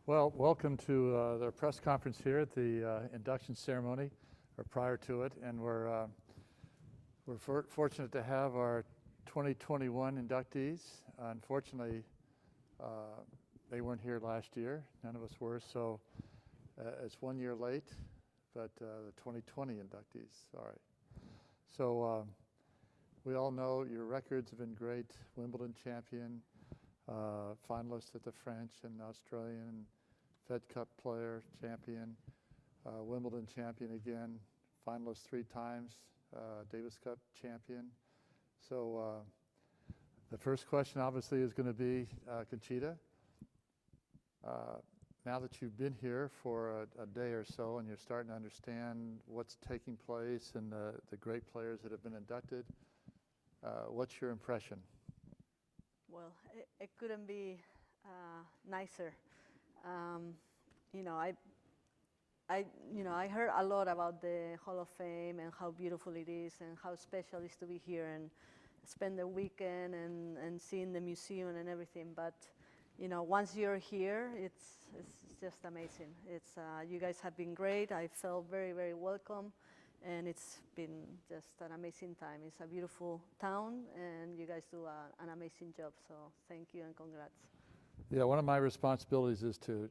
Well, welcome to the press conference here at the induction ceremony, or prior to it, and we're fortunate to have our 2021 inductees. Unfortunately, they weren't here last year. None of us were, so it's 1 year late, but the 2020 inductees, sorry. So we all know your records have been great. Wimbledon champion, finalist at the French and Australian Fed Cup player, champion, Wimbledon champion again, finalist 3 times, Davis Cup champion. So the first question obviously is going to be, Conchita, now that you've been here for a day or so and you're starting to understand what's taking place and the great players that have been inducted, what's your impression? Well, it couldn't be nicer. I heard a lot about the Hall of Fame and how beautiful it is and how special it is to be here and spend the weekend and seeing the museum and everything. But once you're here, it's just amazing. You guys have been great. I felt very, very welcome, and it's been just an amazing time. It's a beautiful town, and you guys do an amazing job. So thank you and congrats. Yeah, one of my responsibilities is to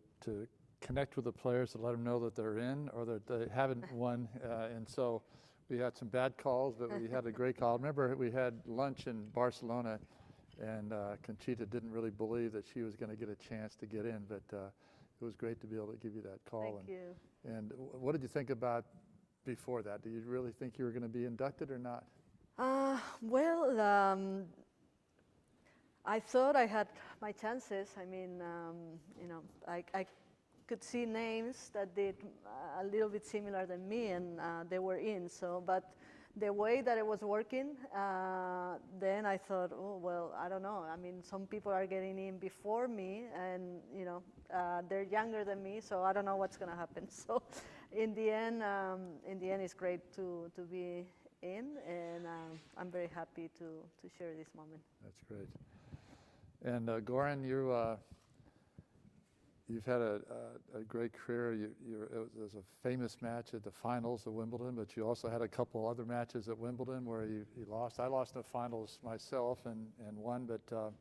connect with the players to let them know that they're in or that they haven't won. And so we had some bad calls, but we had a great call. Remember, we had lunch in Barcelona, and Conchita didn't really believe that she was going to get a chance to get in, but it was great to be able to give you that call. Thank you. And what did you think about before that? Did you really think you were going to be inducted or not? I thought I had my chances. I mean, I could see names that did a little bit similar than me, and they were in. So, but the way that it was working, then I thought, oh well, I don't know. I mean, some people are getting in before me, and they're younger than me, so I don't know what's going to happen. So, in the end, it's great to be in, and I'm very happy to share this moment. That's great. And Goran, you've had a great career. It was a famous match at the finals of Wimbledon, but you also had a couple other matches at Wimbledon where you lost. I lost in the finals myself and won, but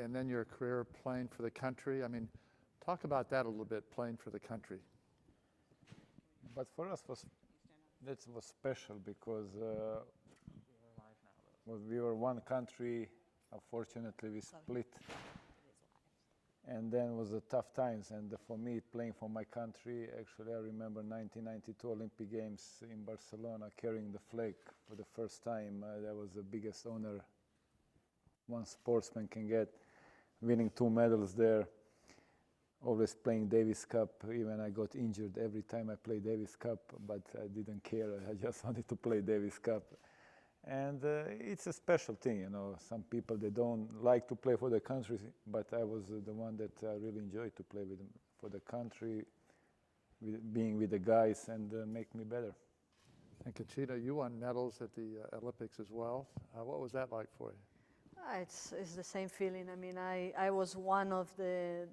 and then your career playing for the country. I mean, talk about that a little bit, playing for the country. But for us, that was special because we were one country. Unfortunately, we split, and then was the tough times. And for me, playing for my country, actually, I remember 1992 Olympic Games in Barcelona, carrying the flag for the first time. That was the biggest honor one sportsman can get, winning 2 medals there. Always playing Davis Cup. Even I got injured every time I played Davis Cup, but I didn't care. I just wanted to play Davis Cup. And it's a special thing, Some people, they don't like to play for the country, but I was the one that I really enjoyed to play for the country, being with the guys, and make me better. And Conchita, you won medals at the Olympics as well. What was that like for you? It's the same feeling. I mean, I was one of the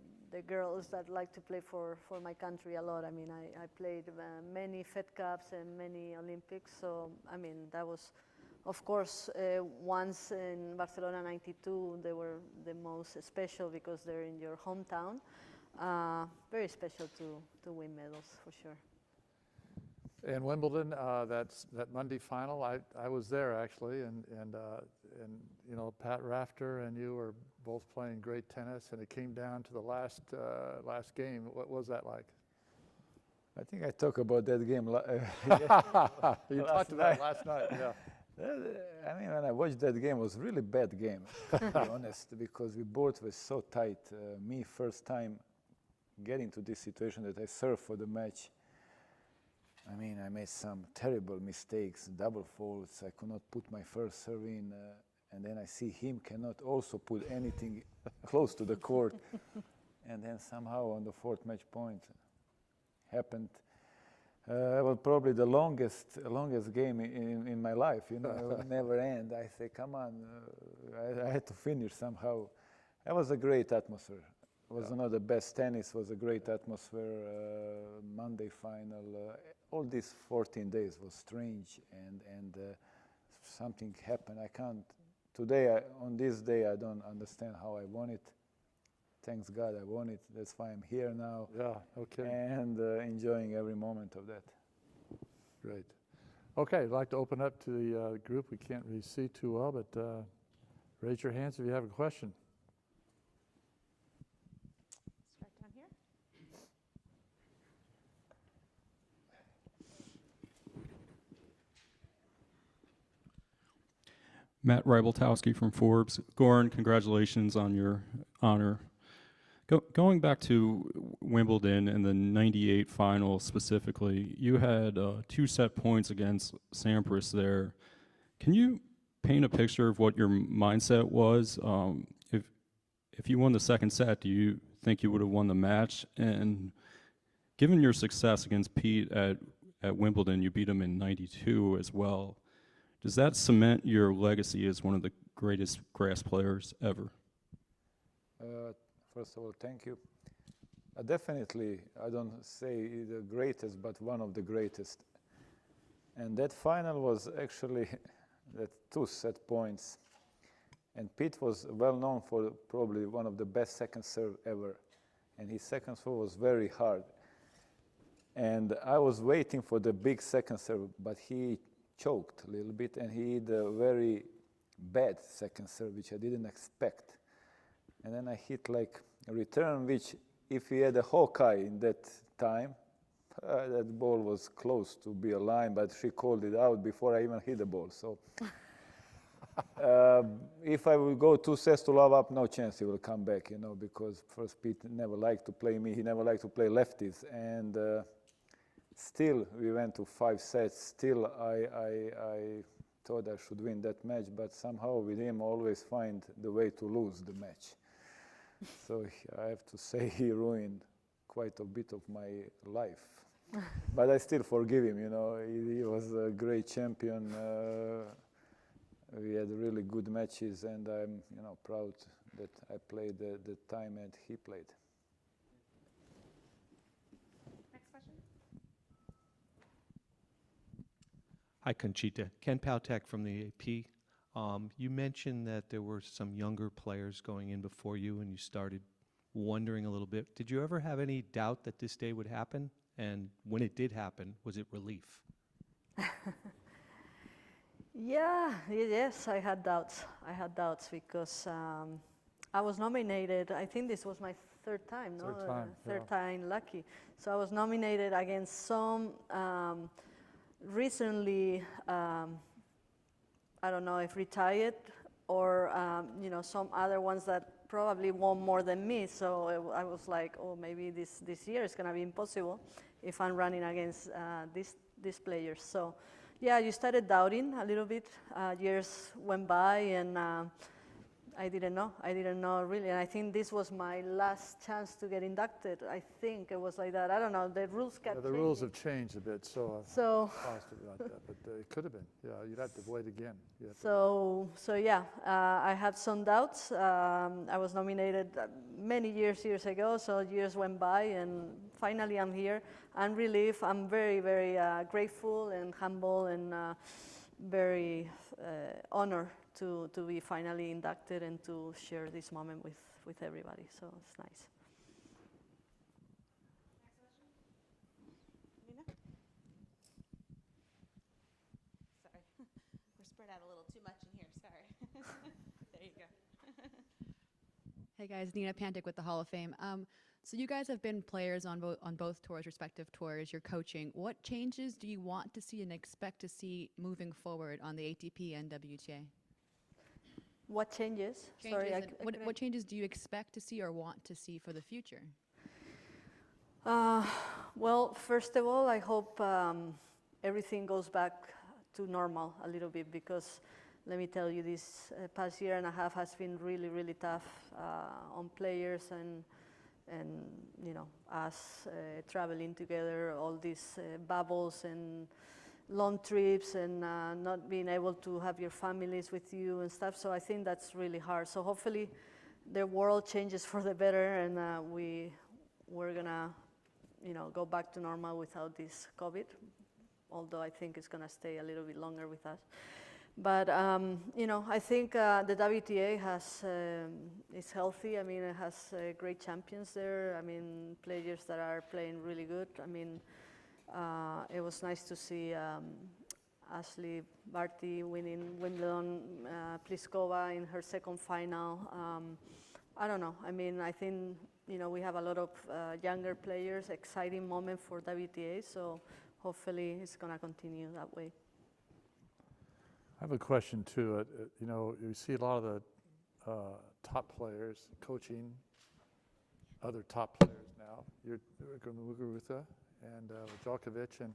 girls that like to play for my country a lot. I mean, I played many Fed Cups and many Olympics, so I mean, that was. Of course, once in Barcelona '92, they were the most special because they're in your hometown. Very special to win medals, for sure. In Wimbledon, that Monday final, I was there actually, and Pat Rafter and you were both playing great tennis, and it came down to the last game. What was that like? I think I talked about that game. You talked about it last night, yeah. I mean, when I watched that game, it was a really bad game, to be honest, because we both were so tight. Me, first time getting to this situation that I served for the match. I mean, I made some terrible mistakes, double faults. I could not put my first serve in, and then I see him cannot also put anything close to the court. And then somehow on the 4th match point happened. Well, probably the longest game in my life, it would never end. I say, come on, I had to finish somehow. It was a great atmosphere. Was not the best tennis, was a great atmosphere, Monday final. All these 14 days was strange, and something happened. I can't, today, on this day, I don't understand how I won it. Thanks God I won it. That's why I'm here now. Yeah, okay. And enjoying every moment of that. Great. Okay, I'd like to open up to the group. We can't really see too well, but raise your hands if you have a question. Start down here. Matt Rybeltowski from Forbes. Goran, congratulations on your honor. Going back to Wimbledon and the '98 final specifically, you had 2 set points against Sampras there. Can you paint a picture of what your mindset was? If you won the second set, do you think you would have won the match? And given your success against Pete at Wimbledon, you beat him in '92 as well. Does that cement your legacy as one of the greatest grass players ever? First of all, thank you. Definitely, I don't say the greatest, but one of the greatest. And that final was actually that 2 set points. And Pete was well known for probably one of the best second serve ever. And his second serve was very hard. And I was waiting for the big second serve, but he choked a little bit, and he hit a very bad second serve, which I didn't expect. And then I hit like a return, which if he had a Hawkeye in that time, that ball was close to be a line, but she called it out before I even hit the ball. So if I will go 2 sets to love up, no chance he will come back, you know, because first Pete never liked to play me. He never liked to play lefties. And still, we went to 5 sets. Still, I thought I should win that match, but somehow with him, always find the way to lose the match. So I have to say he ruined quite a bit of my life. But I still forgive him, you know. He was a great champion. We had really good matches, and I'm, you know, proud that I played the time and he played. Next question. Hi, Conchita. Ken Pautek from the AP. You mentioned that there were some younger players going in before you, and you started wondering a little bit. Did you ever have any doubt that this day would happen? And when it did happen, was it relief? Yes, I had doubts. I had doubts because I was nominated. I think this was my 3rd time, no? Third time, Third yeah. time lucky. So I was nominated against some recently, I don't know if retired or you know, some other ones that probably won more than me. So I was like, oh, maybe this year is gonna be impossible if I'm running against these players. So yeah, you started doubting a little bit. Years went by, and I didn't know really. And I think this was my last chance to get inducted. I think it was like that. I don't know. The rules kept The rules have changed a bit, so positive about that. But it could have been. Yeah, you'd have to wait again. So yeah, I had some doubts. I was nominated many years ago. So years went by, and finally I'm here. I'm relieved. I'm very, very grateful and humble and very honored to be finally inducted and to share this moment with everybody. So it's nice. Nina? Sorry. We're spread out a little too much in here. Sorry. There you go. Hey guys, Nina Pantic with the Hall of Fame. So you guys have been players on both tours, respective tours. You're coaching. What changes do you want to see and expect to see moving forward on the ATP and WTA? What changes? Sorry, what changes do you expect to see or want to see for the future? Well, first of all, I hope everything goes back to normal a little bit, because let me tell you, this past year and a half has been really, really tough on players and you know, us traveling together, all these bubbles and long trips and not being able to have your families with you and stuff. So I think that's really hard. So hopefully the world changes for the better, and we're gonna, go back to normal without this COVID. Although I think it's gonna stay a little bit longer with us. But I think the WTA is healthy. I mean, it has great champions there. I mean, players that are playing really good. I mean, it was nice to see Ashley Barty winning Wimbledon, Pliskova in her second final. I don't know. I mean, I think we have a lot of younger players. Exciting moment for WTA. So hopefully it's gonna continue that way. I have a question too. You see a lot of the top players coaching other top players now. You're Muguruza and Djokovic. And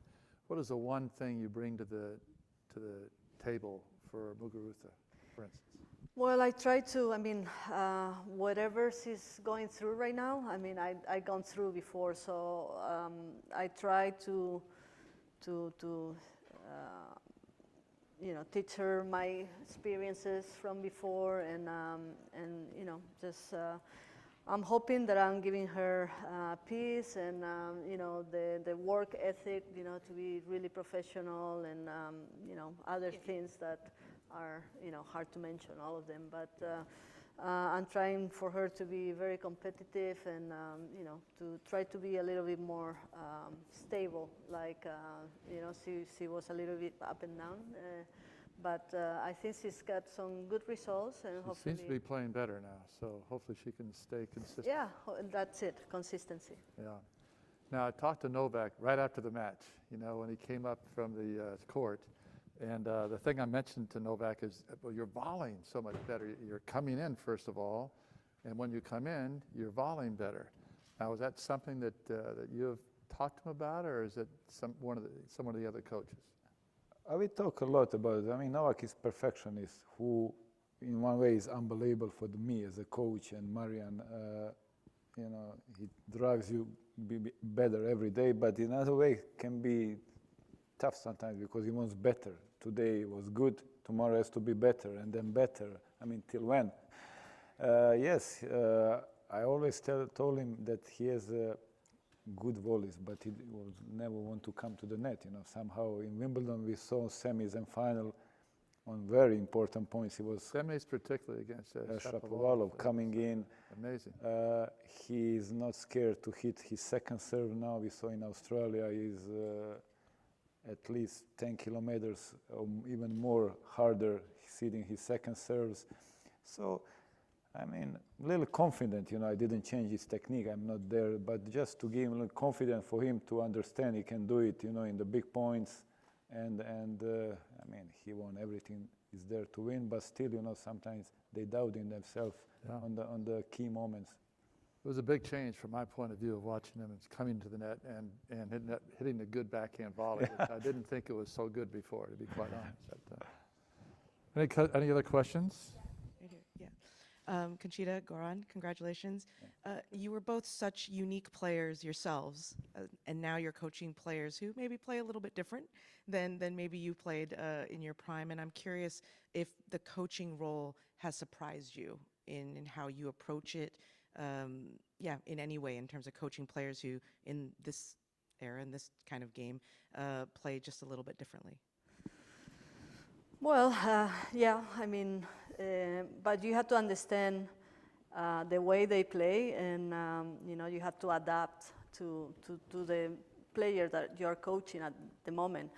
what is the one thing you bring to the table for Muguruza, for instance? Well, I try to. I mean, whatever she's going through right now. I mean, I've gone through before, so I try to teach her my experiences from before, and just I'm hoping that I'm giving her peace and the work ethic, to be really professional, and other things that are hard to mention, all of them, but I'm trying for her to be very competitive and to try to be a little bit more stable. Like she was a little bit up and down, but I think she's got some good results, and hopefully She seems to be playing better now, so hopefully she can stay consistent. Yeah, that's it, consistency. Yeah. Now I talked to Novak right after the match. When he came up from the court. And the thing I mentioned to Novak is, well, you're volleying so much better. You're coming in, first of all, and when you come in, you're volleying better. Now, is that something that you have talked to him about, or is it some of the other coaches? We talk a lot about it. I mean, Novak is perfectionist, who in one way is unbelievable for me as a coach, and Marian, he drives you be better every day, but in another way can be tough sometimes because he wants better. Today was good, tomorrow has to be better, and then better. I mean, till when? Yes, I always told him that he has good volleys, but he will never want to come to the net. Somehow in Wimbledon we saw semis and final on very important points. He was semis, particularly against Shapovalov coming in. Amazing. He is not scared to hit his second serve now. We saw in Australia he's at least 10 kilometers or even more harder hitting his second serves. So, I mean, a little confident, I didn't change his technique, I'm not there, but just to give him a little confidence for him to understand he can do it, in the big points, and I mean, he won everything, he's there to win, but still, sometimes they doubt in themselves on the key moments. It was a big change from my point of view of watching him coming to the net and hitting a good backhand volley, which I didn't think it was so good before, to be quite honest. Any other questions? Right here, yeah. Conchita, Goran, congratulations. You were both such unique players yourselves, and now you're coaching players who maybe play a little bit different than maybe you played in your prime. And I'm curious if the coaching role has surprised you in how you approach it, in any way, in terms of coaching players who, in this era, in this kind of game, play just a little bit differently. Well, I mean, but you have to understand the way they play, and you have to adapt to the player that you're coaching at the moment.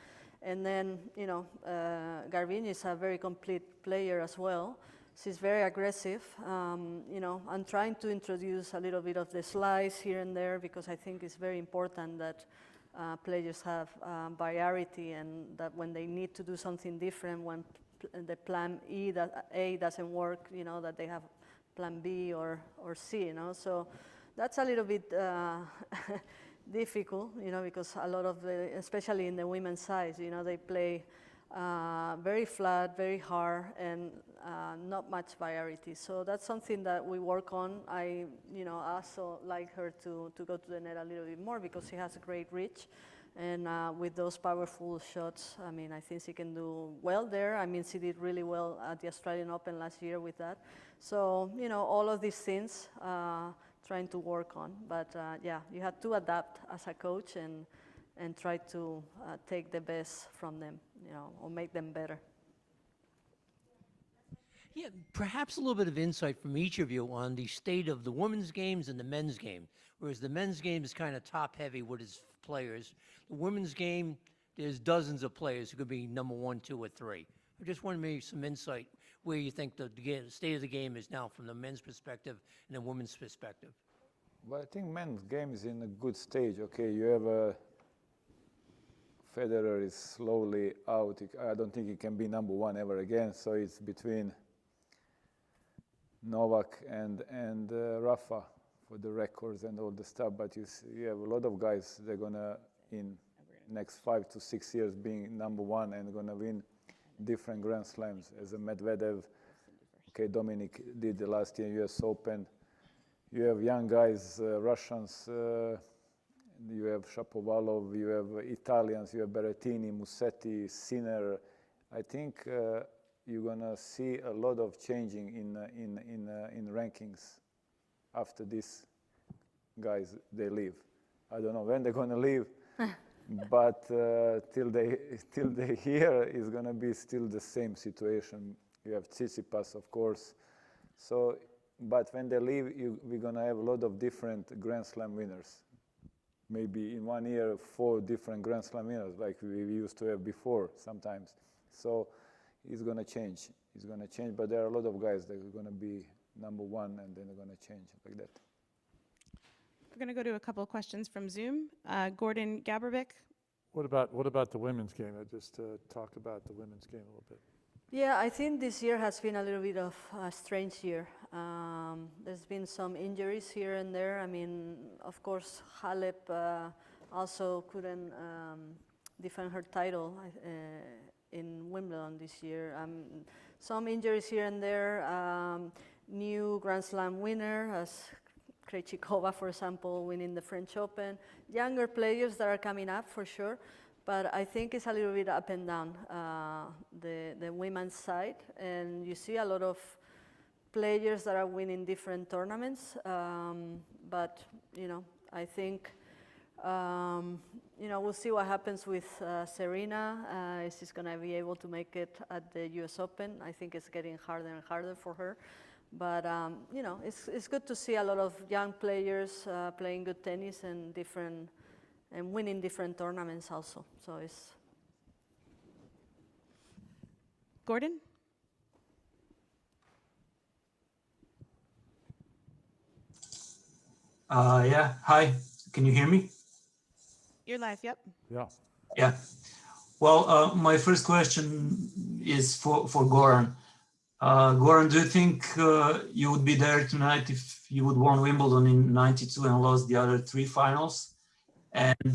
And then, Garbiñe is a very complete player as well. She's very aggressive. I'm trying to introduce a little bit of the slice here and there, because I think it's very important that players have variety, and that when they need to do something different, when the plan A doesn't work, that they have plan B or C, So that's a little bit difficult, because a lot of especially in the women's side, they play very flat, very hard, and not much variety. So that's something that we work on. I also like her to go to the net a little bit more, because she has a great reach, And with those powerful shots, I mean, I think she can do well there. I mean, she did really well at the Australian Open last year with that. So, you know, all of these things trying to work on. But yeah, you have to adapt as a coach and try to take the best from them, you know, or make them better. Yeah, perhaps a little bit of insight from each of you on the state of the women's games and the men's game. Whereas the men's game is kind of top-heavy with its players. The women's game, there's dozens of players who could be number 1, 2, or 3. I just wanted maybe some insight where you think the state of the game is now from the men's perspective and the women's perspective. Well, I think men's game is in a good stage. Okay, you have a Federer is slowly out. I don't think he can be number 1 ever again. So it's between Novak and Rafa for the records and all the stuff. But you have a lot of guys. They're gonna in next 5 to 6 years being number 1 and gonna win different Grand Slams. As a Medvedev, okay, Dominic did the last year U.S. Open. You have young guys, Russians. You have Shapovalov. You have Italians. You have Berrettini, Musetti, Sinner. I think you're gonna see a lot of changing in rankings after these guys they leave. I don't know when they're gonna leave, but till they here is gonna be still the same situation. You have Tsitsipas, of course. So, but when they leave, we're gonna have a lot of different Grand Slam winners. Maybe in 1 year, 4 different Grand Slam winners, like we used to have before sometimes. So it's going to change. It's going to change, but there are a lot of guys that are going to be number 1, and then they're going to change like that. We're going to go to a couple of questions from Zoom. Gordon Gaberbic. What about the women's game? I just talk about the women's game a little bit. Yeah, I think this year has been a little bit of a strange year. There's been some injuries here and there. I mean, of course, Halep also couldn't defend her title in Wimbledon this year. Some injuries here and there. New Grand Slam winner, as Krejcikova, for example, winning the French Open. Younger players that are coming up for sure. But I think it's a little bit up and down, the women's side. And you see a lot of players that are winning different tournaments. But, you know, I think, you know, we'll see what happens with Serena. Is she going to be able to make it at the US Open? I think it's getting harder and harder for her. But, you know, it's good to see a lot of young players playing good tennis and winning different tournaments also. So it's... Gordon? Yeah, hi. Can you hear me? You're live, yep. Yeah. Yeah. Well, my first question is for Goran. Goran, do you think you would be there tonight if you would won Wimbledon in '92 and lost the other 3 finals? And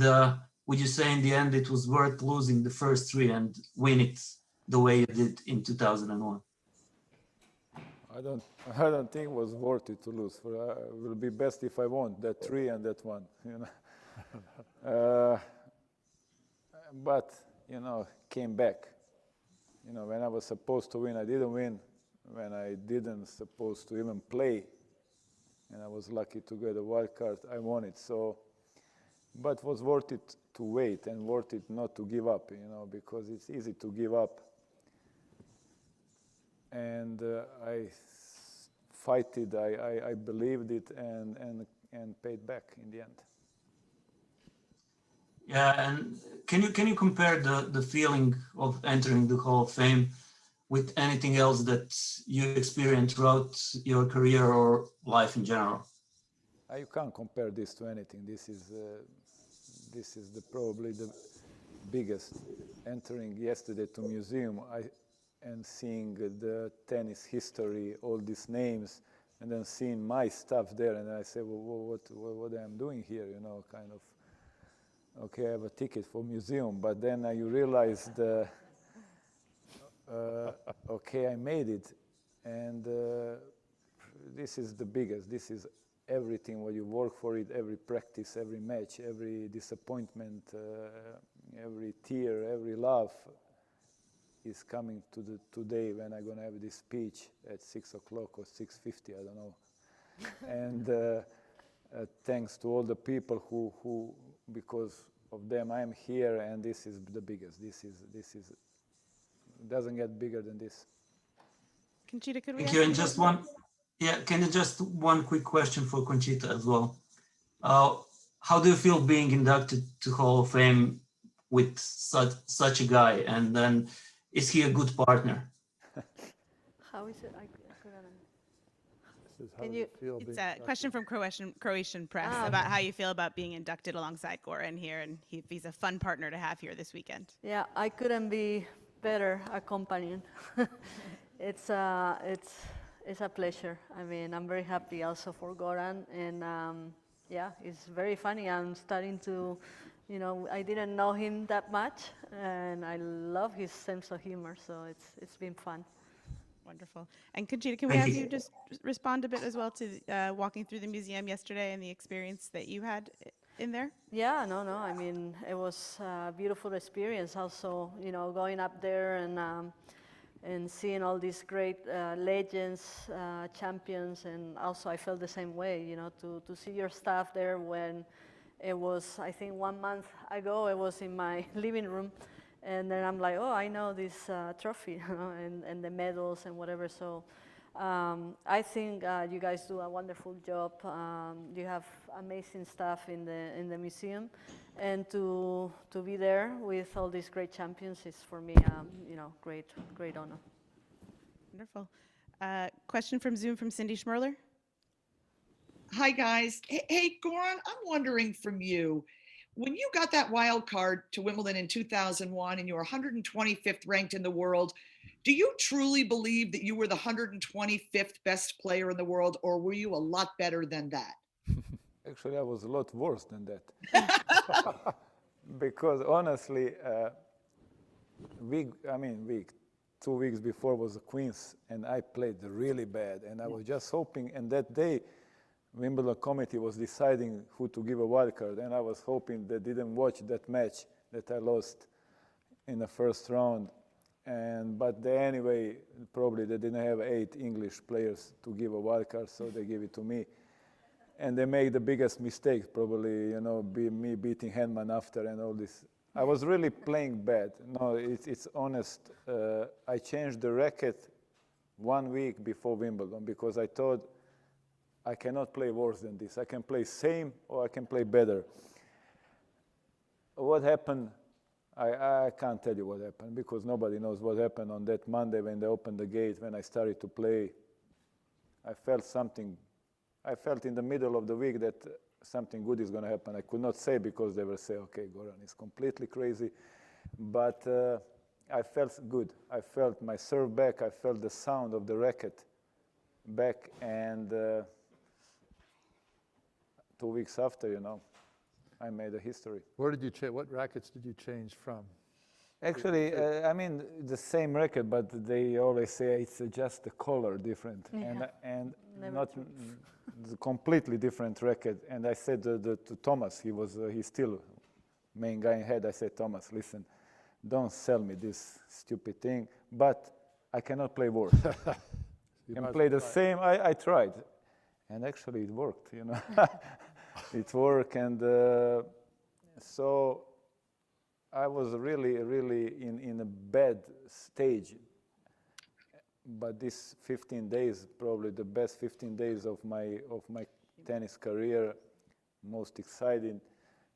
would you say in the end it was worth losing the first 3 and win it the way you did in 2001? I don't think it was worth it to lose. It will be best if I won that 3 and that 1. You know, but you know, came back. You know, when I was supposed to win, I didn't win. When I didn't supposed to even play, and I was lucky to get a wild card, I won it. So, but was worth it to wait and worth it not to give up. You know, because it's easy to give up. And I fight it. I believed it and paid back in the end. Yeah, and can you compare the feeling of entering the Hall of Fame with anything else that you experienced throughout your career or life in general? You can't compare this to anything. This is probably the biggest. Entering yesterday to museum and seeing the tennis history, all these names, and then seeing my stuff there, and I say, well, what am I doing here? You know, kind of. Okay, I have a ticket for museum, but then you realize okay, I made it, and this is the biggest. This is everything, when you work for it, every practice, every match, every disappointment, every tear, every laugh is coming to the today when I'm gonna have this speech at 6 o'clock or 6:50, I don't know. And thanks to all the people who because of them I'm here, and this is the biggest. This is doesn't get bigger than this. Conchita, could we Thank ask you. you And about just one, yeah, can you just one quick question for Conchita as well? How do you feel being inducted to Hall of Fame with such a guy? And then, is he a good partner? How is it? I couldn't. This is how Can you you- feel It's being a inducted. question from Croatian press Ah, about okay. how you feel about being inducted alongside Goran here, and he's a fun partner to have here this weekend. Yeah, I couldn't be better accompanying. it's a pleasure. I mean, I'm very happy also for Goran, and yeah, it's very funny. I'm starting to, I didn't know him that much, and I love his sense of humor. So it's been fun. Wonderful. And Conchita, can we Thank have you. you just respond a bit as well to walking through the museum yesterday and the experience that you had in there? Yeah, no. I mean, it was a beautiful experience. Also, going up there and seeing all these great legends, champions, and also I felt the same way. To see your stuff there when it was, I think 1 month ago, it was in my living room, and then I'm like, oh, I know this trophy, and the medals and whatever. So. I think you guys do a wonderful job. You have amazing stuff in the museum, and to be there with all these great champions is for me, great honor. Wonderful. Question from Zoom from Cindy Schmerler. Hi, guys. Hey, Goran, I'm wondering from you, when you got that wild card to Wimbledon in 2001 and you were 125th ranked in the world, do you truly believe that you were the 125th best player in the world, or were you a lot better than that? Actually, I was a lot worse than that. Because honestly, 2 weeks before was the Queens, and I played really bad. And I was just hoping, and that day, Wimbledon committee was deciding who to give a wild card, and I was hoping they didn't watch that match that I lost in the first round. But anyway, probably they didn't have 8 English players to give a wild card, so they gave it to me. And they made the biggest mistake, probably, me beating Henman after and all this. I was really playing bad. No, it's honest. I changed the racket 1 week before Wimbledon because I thought I cannot play worse than this. I can play same or I can play better. What happened? I can't tell you what happened because nobody knows what happened on that Monday when they opened the gate, when I started to play. I felt something. I felt in the middle of the week that something good is going to happen. I could not say because they will say, okay, Goran is completely crazy. But I felt good. I felt my serve back. I felt the sound of the racket back. And 2 weeks after, I made a history. Where did you change? What rackets did you change from? Actually, the same racket, but they always say it's just the color different, and not the completely different racket. And I said to Thomas, he's still main guy in head. I said, Thomas, listen, don't sell me this stupid thing, but I cannot play worse. You can play the same. I tried, and actually it worked. It worked, and so I was really in a bad stage. But this 15 days, probably the best 15 days of my tennis career, most exciting,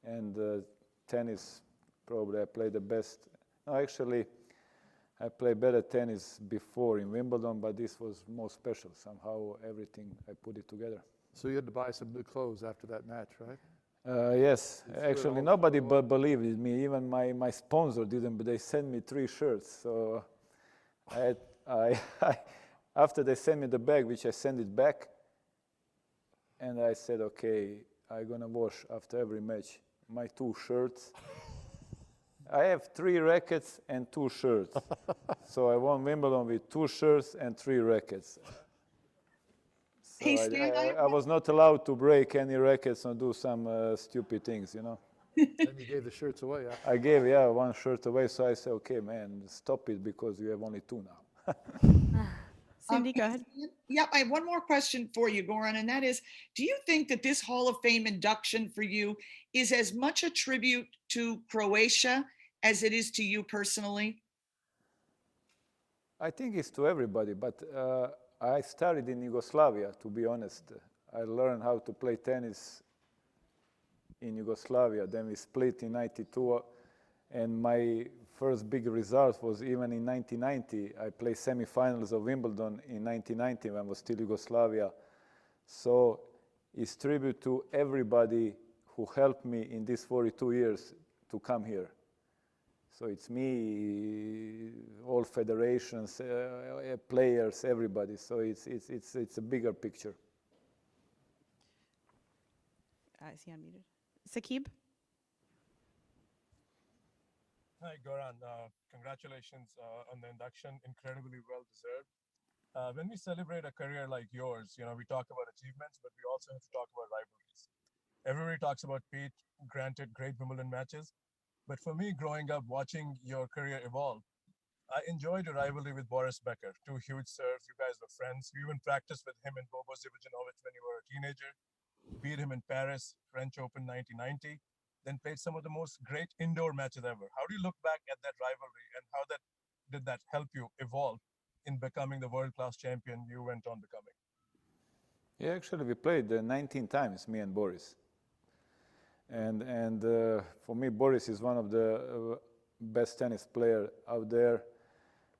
and tennis probably I played the best. No, actually, I played better tennis before in Wimbledon, but this was more special. Somehow everything I put it together. So you had to buy some new clothes after that match, right? Yes, actually nobody believed in me. Even my sponsor didn't. But they sent me 3 shirts. So after they sent me the bag, which I sent it back, and I said, okay, I'm gonna wash after every match my 2 shirts. I have 3 rackets and 2 shirts. So I won Wimbledon with 2 shirts and 3 rackets. So Hey, Stan, I have I was not allowed to break any rackets or do some stupid things, you know. Then you gave the shirts away. Yeah. I gave, one shirt away, so I said, okay, man, stop it because you have only two now. Cindy, go ahead. Yep, I have one more question for you, Goran, and that is, do you think that this Hall of Fame induction for you is as much a tribute to Croatia as it is to you personally? I think it's to everybody, but I started in Yugoslavia, to be honest. I learned how to play tennis in Yugoslavia. Then we split in '92, and my first big result was even in 1990. I played semifinals of Wimbledon in 1990 when I was still Yugoslavia. So it's tribute to everybody who helped me in these 42 years to come here. So it's me, all federations, players, everybody. So it's a bigger picture. Is he unmuted? Sakib? Hi, Goran. Congratulations on the induction. Incredibly well deserved. When we celebrate a career like yours, we talk about achievements, but we also have to talk about rivalries. Everybody talks about Pete, granted great Wimbledon matches. But for me, growing up, watching your career evolve, I enjoyed your rivalry with Boris Becker. Two huge serves. You guys were friends. You even practiced with him and Bobo Zivojanovic when you were a teenager. Beat him in Paris, French Open 1990. Then played some of the most great indoor matches ever. How do you look back at that rivalry and how did that help you evolve in becoming the world-class champion you went on becoming? Yeah, actually, we played 19 times, me and Boris. And for me, Boris is one of the best tennis player out there.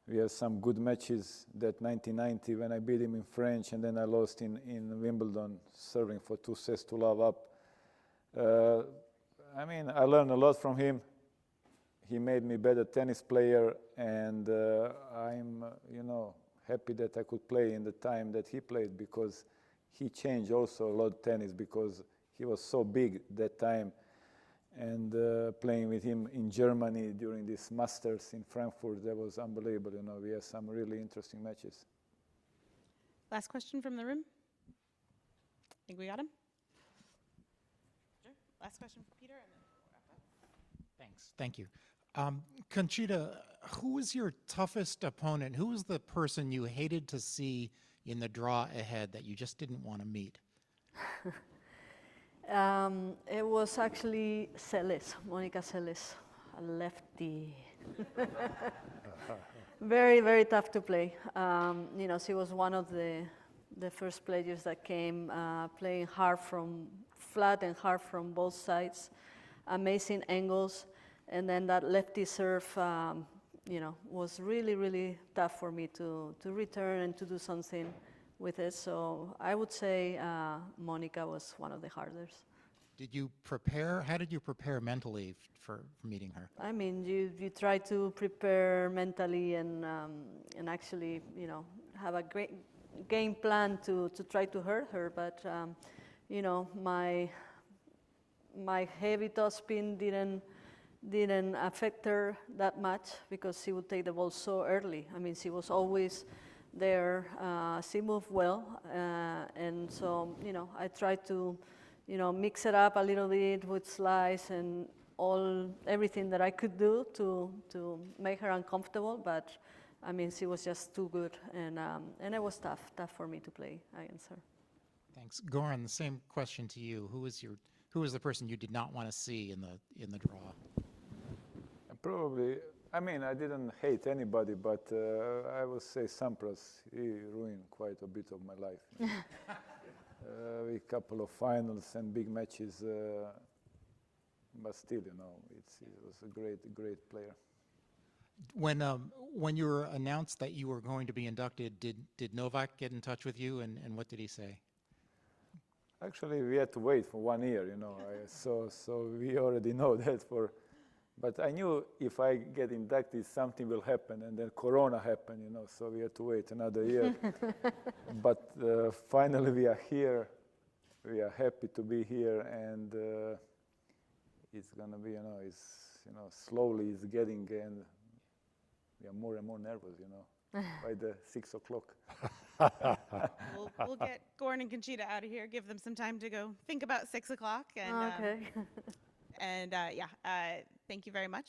We have some good matches. That 1990 when I beat him in French, and then I lost in Wimbledon, serving for 2 sets to love up. I mean, I learned a lot from him. He made me better tennis player, and I'm, happy that I could play in the time that he played, because he changed also a lot tennis, because he was so big that time. And playing with him in Germany during this Masters in Frankfurt, that was unbelievable. We had some really interesting matches. Last question from the room. I think we got him. Sure. Last question for Peter, and then we'll wrap up. Thanks. Thank you. Conchita, who was your toughest opponent? Who was the person you hated to see in the draw ahead that you just didn't want to meet? It was actually Seles, Monica Seles, a lefty. Very, very tough to play. She was one of the first players that came playing hard from flat and hard from both sides. Amazing angles, and then that lefty serve, was really, really tough for me to return and to do something with it. So I would say Monica was one of the hardest. Did you prepare? How did you prepare mentally for meeting her? I mean, you try to prepare mentally and actually, have a great game plan to try to hurt her. But my heavy topspin didn't affect her that much, because she would take the ball so early. I mean, she was always there. She moved well, and so I tried to mix it up a little bit with slice and everything that I could do to make her uncomfortable. But I mean, she was just too good, and it was tough for me to play against her. Thanks, Goran. The same question to you. Who was the person you did not want to see in the draw? Probably, I mean, I didn't hate anybody, but I would say Sampras. He ruined quite a bit of my life. A couple of finals and big matches, but still, he was a great player. When you were announced that you were going to be inducted, did Novak get in touch with you, and what did he say? Actually, we had to wait for 1 year, so we already know that. But I knew if I get inducted, something will happen, and then Corona happened, so we had to wait another year. But finally, we are here. We are happy to be here, and it's gonna be, slowly it's getting, and we are more and more nervous, by the 6 o'clock. We'll get Goran and Conchita out of here, give them some time to go think about 6 o'clock. And, Okay. and yeah, thank you very much.